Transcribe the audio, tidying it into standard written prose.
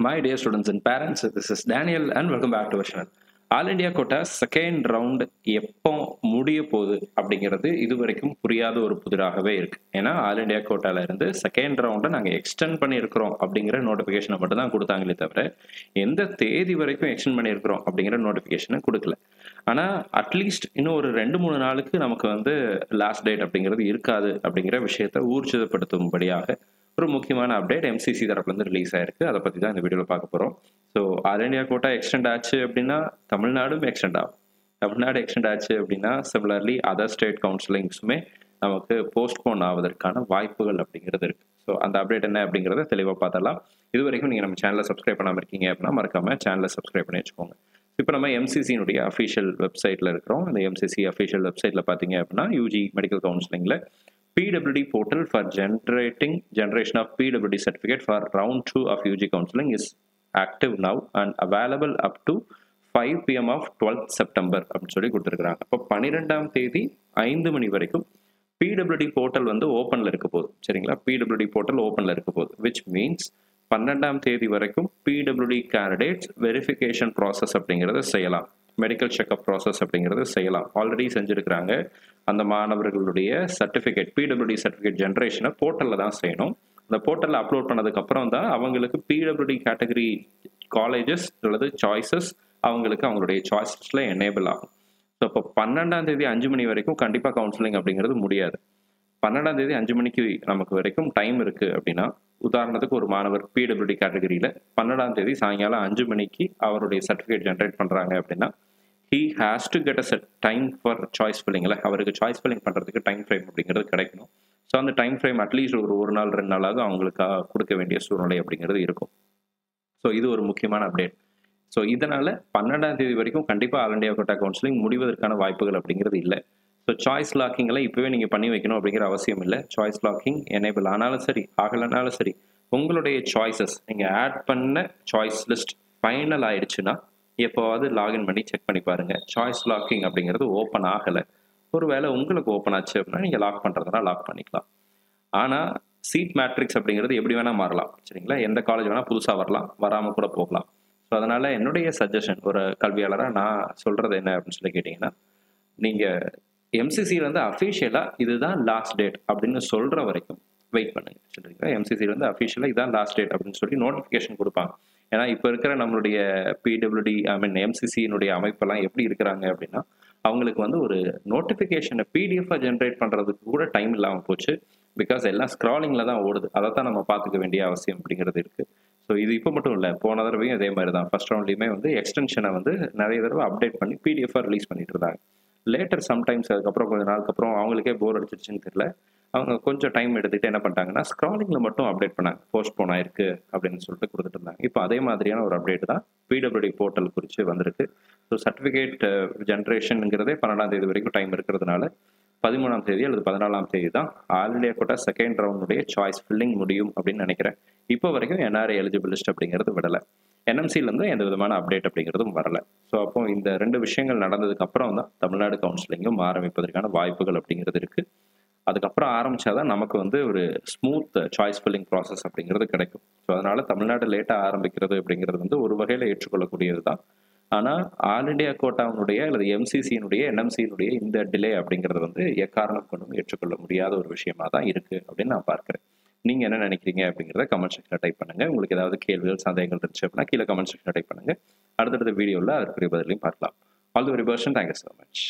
My dear students and parents, this is Daniel and welcome back to our channel. All India quota second round எப்போ முடிய போகுது அப்படிங்கிறது இது வரைக்கும் புரியாத ஒரு புதிராகவே இருக்கு. ஏன்னா ஆல் இண்டியா கோட்டால இருந்து செகண்ட் ரவுண்டை நாங்கள் எக்ஸ்டெண்ட் பண்ணியிருக்கிறோம் அப்படிங்கிற நோட்டிஃபிகேஷனை மட்டும் தான் கொடுத்தாங்களே தவிர எந்த தேதி வரைக்கும் எக்ஸ்டெண்ட் பண்ணியிருக்கிறோம் அப்படிங்கிற நோட்டிஃபிகேஷனை கொடுக்கல. ஆனால் அட்லீஸ்ட் இன்னும் ஒரு 2-3 நாளுக்கு நமக்கு வந்து லாஸ்ட் டேட் அப்படிங்கிறது இருக்காது அப்படிங்கிற விஷயத்தை ஊர்ஜிதப்படுத்தும்படியாக ஒரு முக்கியமான அப்டேட் எம்சிசி தரப்புலேருந்து ரிலீஸ் ஆயிருக்கு. அதை பற்றி தான் இந்த வீடியோவில் பார்க்க போகிறோம். So all India quota extend ஆச்சு அப்படின்னா தமிழ்நாடும் எக்ஸ்டெண்ட் ஆகும். தமிழ்நாடு எக்ஸ்டெண்ட் ஆச்சு அப்படின்னா சிமிலர்லி அதர் ஸ்டேட் கவுன்சிலிங்ஸுமே நமக்கு போஸ்ட்போன் ஆவதற்கான வாய்ப்புகள் அப்படிங்கிறது இருக்குது. ஸோ அந்த அப்டேட் என்ன அப்படிங்கிறத தெளிவாக பார்த்தலாம். இது வரைக்கும் நீங்கள் நம்ம சேனலை சப்ஸ்கிரைப் பண்ணாமல் இருக்கீங்க அப்படின்னா மறக்காமல் சேனலை சப்ஸ்கிரைப் பண்ணி வச்சுக்கோங்க. இப்போ நம்ம எம்சிசியினுடைய அஃபிஷியல் வெப்சைட்டில் இருக்கிறோம். அந்த எம்சிசி அஃபிஷியல் வெப்சைட்டில் பார்த்தீங்க அப்படின்னா யூஜி மெடிக்கல் கவுன்சிலிங்கில் PWD portal for generation of PWD certificate for round 2 of UG counseling is active now and available up to 5 PM of 12th September அப்படின்னு சொல்லி கொடுத்துருக்காங்க. அப்போ 12ஆம் தேதி 5 மணி வரைக்கும் PWD போர்ட்டல் வந்து ஓப்பனில் இருக்க போகுது. சரிங்களா? PWD போர்ட்டல் ஓப்பனில் இருக்க போகுது, விச் மீன்ஸ் 12ஆம் தேதி வரைக்கும் PWD கேண்டிடேட்ஸ் வெரிஃபிகேஷன் ப்ராசஸ் அப்படிங்கிறத செய்யலாம். மெடிக்கல் செக்அப் ப்ராசஸ் அப்படிங்கிறது செய்யலாம். ஆல்ரெடி செஞ்சுருக்கிறாங்க. அந்த மாணவர்களுடைய சர்டிஃபிகேட் PWD சர்டிஃபிகேட் ஜென்ரேஷனை போர்ட்டலில் தான் செய்யணும். அந்த போர்ட்டலில் அப்லோட் பண்ணதுக்கப்புறம் தான் அவங்களுக்கு PWD கேட்டகரி காலேஜஸ் அல்லது சாய்ஸஸ் அவங்களுக்கு அவங்களுடைய சாய்ஸஸில் எனேபிள் ஆகும். ஸோ இப்போ 12ஆம் தேதி 5 மணி வரைக்கும் கண்டிப்பாக கவுன்சிலிங் அப்படிங்கிறது முடியாது. 12ஆம் தேதி 5 மணிக்கு நமக்கு வரைக்கும் டைம் இருக்குது அப்படின்னா, உதாரணத்துக்கு ஒரு மாணவர் PWD கேட்டகரியில் 12ஆம் தேதி சாயங்காலம் 5 மணிக்கு அவருடைய சர்டிஃபிகேட் ஜென்ரேட் பண்ணுறாங்க அப்படின்னா he has to get a set time for choice filling. அவருக்கு சாய்ஸ் ஃபில்லிங் பண்ணுறதுக்கு டைம் ஃப்ரேம் அப்படிங்கிறது கிடைக்கணும். ஸோ அந்த டைம் ஃப்ரேம் அட்லீஸ்ட் ஒரு நாள் 2 நாளாக அவங்களுக்கு கொடுக்க வேண்டிய சூழ்நிலை அப்படிங்கிறது இருக்கும். ஸோ இது ஒரு முக்கியமான அப்டேட். ஸோ இதனால் 12ஆம் தேதி வரைக்கும் கண்டிப்பாக ஆல் இண்டியா கோட்டா கவுன்சிலிங் முடிவதற்கான வாய்ப்புகள் அப்படிங்கிறது இல்லை. ஸோ சாய்ஸ் லாக்கிங்கில் இப்போவே நீங்கள் பண்ணி வைக்கணும் அப்படிங்கிற அவசியம் இல்லை. சாய்ஸ் லாக்கிங் எனேபிள் ஆனாலும் சரி ஆகலைனாலும் சரி உங்களுடைய சாய்ஸஸ் நீங்கள் ஆட் பண்ண சாய்ஸ் லிஸ்ட் ஃபைனல் ஆயிடுச்சுன்னா எப்போவாவது லாகின் பண்ணி செக் பண்ணி பாருங்கள். சாய்ஸ் லாக்கிங் அப்படிங்கிறது ஓப்பன் ஆகலை. ஒருவேளை உங்களுக்கு ஓப்பன் ஆச்சு அப்படின்னா நீங்கள் லாக் பண்ணுறதுனா லாக் பண்ணிக்கலாம். ஆனால் சீட் மேட்ரிக்ஸ் அப்படிங்கிறது எப்படி வேணால் மாறலாம். சரிங்களா? எந்த காலேஜ் வேணால் புதுசாக வரலாம், வராமல் கூட போகலாம். ஸோ அதனால் என்னுடைய சஜஷன் ஒரு கல்வியாளராக நான் சொல்கிறது என்ன அப்படின்னு சொல்லி கேட்டிங்கன்னா, நீங்கள் எம்சிசியிலேருந்து அஃபிஷியலாக இதுதான் லாஸ்ட் டேட் அப்படின்னு சொல்கிற வரைக்கும் வெயிட் பண்ணுங்க. சரிங்களா? எம்சிசியிலேருந்து அஃபிஷியலாக இதுதான் லாஸ்ட் டேட் அப்படின்னு சொல்லி நோட்டிஃபிகேஷன் கொடுப்பாங்க. ஏன்னா இப்போ இருக்கிற நம்மளுடைய PWD எம்சிசியினுடைய அமைப்பெல்லாம் எப்படி இருக்கிறாங்க அப்படின்னா, அவங்களுக்கு வந்து ஒரு நோட்டிஃபிகேஷனை PDF ஜென்ரேட் பண்ணுறதுக்கு கூட டைம் இல்லாமல் போச்சு. பிகாஸ் எல்லாம் ஸ்க்ராலிங்கில் தான் ஓடுது. அதை தான் நம்ம பார்த்துக்க வேண்டிய அவசியம் அப்படிங்கிறது இருக்குது. ஸோ இது இப்போ மட்டும் இல்லை, போன தடவையும் அதே மாதிரி தான். ஃபர்ஸ்ட் ரவுண்ட்லேயுமே வந்து எக்ஸ்டென்ஷனை வந்து நிறைய தடவை அப்டேட் பண்ணி PDF ரிலீஸ் பண்ணிட்டு இருந்தாங்க. லேட்டர் சம்டைம்ஸ் அதுக்கப்புறம் கொஞ்சம் நாளுக்கு அப்புறம் அவங்களுக்கே போர் அடிச்சிருச்சுன்னு தெரியல, அவங்க கொஞ்சம் டைம் எடுத்துகிட்டு என்ன பண்ணிட்டாங்கன்னா ஸ்க்ராலிங்கில் மட்டும் அப்டேட் பண்ணாங்க. போஸ்ட்போன் ஆயிருக்கு அப்படின்னு சொல்லிட்டு கொடுத்துட்டு இருந்தாங்க. இப்போ அதே மாதிரியான ஒரு அப்டேட் தான் PWD போர்ட்டல் குறித்து வந்திருக்கு. ஸோ சர்டிஃபிகேட் ஜென்ரேஷனுங்கிறதே 12ஆம் தேதி வரைக்கும் டைம் இருக்கிறதுனால 13ஆம் தேதி அல்லது 14ஆம் தேதி தான் ஆல் இண்டியா கோட்டா செகண்ட் ரவுண்டுடைய சாய்ஸ் ஃபில்லிங் முடியும் அப்படின்னு நினைக்கிறேன். இப்போ வரைக்கும் NRI எலிஜிபிள் லிஸ்ட் அப்படிங்கிறது விடலை. NMCலேருந்து எந்த விதமான அப்டேட் அப்படிங்கிறதும் வரலை. ஸோ அப்போ இந்த 2 விஷயங்கள் நடந்ததுக்கு அப்புறம் தான் தமிழ்நாடு கவுன்சிலிங்கும் ஆரம்பிப்பதற்கான வாய்ப்புகள் அப்படிங்கிறது இருக்குது. அதுக்கப்புறம் ஆரம்பிச்சாதான் நமக்கு வந்து ஒரு ஸ்மூத் சாய்ஸ் ஃபில்லிங் ப்ராசஸ் அப்படிங்கிறது கிடைக்கும். ஸோ அதனால தமிழ்நாடு லேட்டாக ஆரம்பிக்கிறது அப்படிங்கிறது வந்து ஒரு வகையில் ஏற்றுக்கொள்ளக்கூடியது தான். ஆனால் ஆல் இண்டியா கோட்டாவினுடைய அல்லது எம்சிசியினுடைய NMCயினுடைய இந்த டிலே அப்படிங்கிறது வந்து எக்காரணம் கொண்டும் ஏற்றுக்கொள்ள முடியாத ஒரு விஷயமா தான் இருக்குது அப்படின்னு நான் பார்க்குறேன். நீங்கள் என்ன நினைக்கிறீங்க அப்படிங்கிறத கமெண்ட் செக்ஷனில் டைப் பண்ணுங்கள். உங்களுக்கு ஏதாவது கேள்விகள் சந்தேகங்கள் இருந்துச்சு அப்படின்னா கீழே கமெண்ட் செக்ஷனில் டைப் பண்ணுங்கள். அடுத்தடுத்த வீடியோவில் அதற்குரிய பதிலையும் பார்க்கலாம். All the very best. Thank you so much.